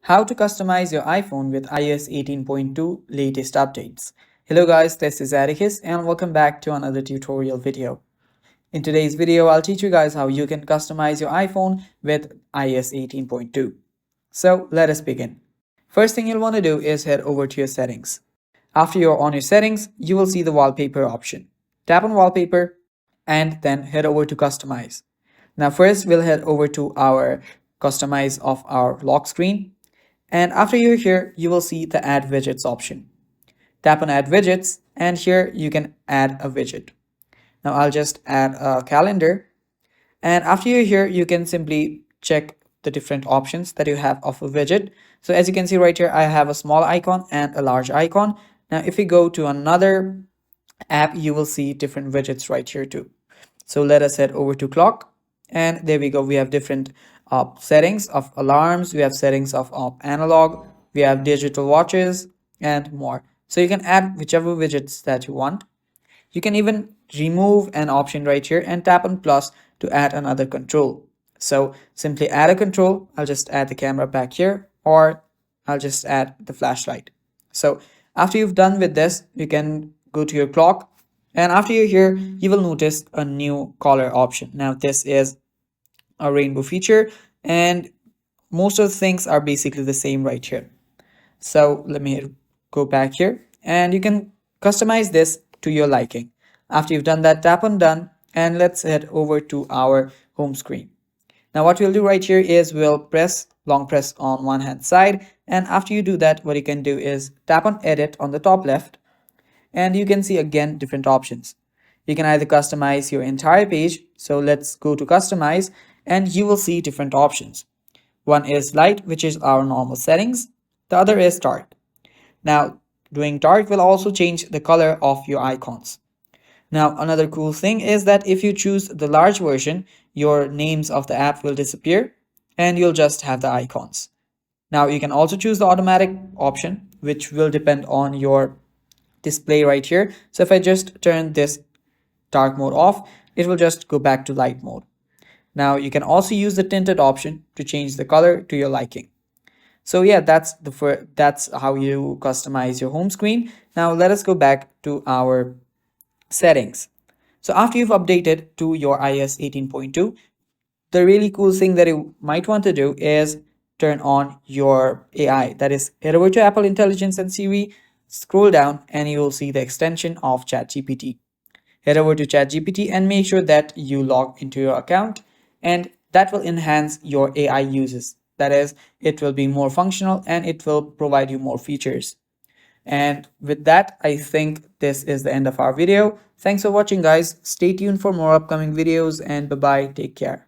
How to customize your iPhone with iOS 18.2 latest updates. Hello guys, this is Atticus and welcome back to another tutorial video. In today's video, I'll teach you guys how you can customize your iPhone with iOS 18.2. So let us begin. First thing you'll want to do is head over to your settings. After you're on your settings, you will see the wallpaper option. Tap on wallpaper and then head over to customize. Now first we'll head over to our customize of our lock screen. And after you're here, you will see the add widgets option. Tap on add widgets and here you can add a widget. Now I'll just add a calendar. And after you're here, you can simply check the different options that you have of a widget. So as you can see right here, I have a small icon and a large icon. Now if we go to another app, you will see different widgets right here too. So let us head over to clock and there we go. We have different settings of alarms, we have settings of analog, we have digital watches and more. So you can add whichever widgets that you want. You can even remove an option right here and tap on plus to add another control. So simply add a control. I'll just add the camera back here, or I'll just add the flashlight. So after you've done with this, you can go to your clock, and after you're here, you will notice a new color option. Now this is a rainbow feature, and most of the things are basically the same right here. So let me go back here and you can customize this to your liking. After you've done that, tap on done and let's head over to our home screen. Now what we'll do right here is we'll long press on one hand side, and after you do that, what you can do is tap on edit on the top left and you can see again different options. You can either customize your entire page. So let's go to customize and you will see different options. One is light, which is our normal settings. The other is dark. Now doing dark will also change the color of your icons. Now another cool thing is that if you choose the large version, your names of the app will disappear and you'll just have the icons. Now you can also choose the automatic option, which will depend on your display right here. So if I just turn this dark mode off, it will just go back to light mode. Now you can also use the tinted option to change the color to your liking. So yeah, that's how you customize your home screen. Now let us go back to our settings. So after you've updated to your iOS 18.2, the really cool thing that you might want to do is turn on your AI. That is, head over to Apple Intelligence and Siri, scroll down and you will see the extension of ChatGPT. Head over to ChatGPT and make sure that you log into your account, and that will enhance your AI uses. That is, it will be more functional and it will provide you more features. And with that, I think this is the end of our video. Thanks for watching guys. Stay tuned for more upcoming videos and bye bye. Take care.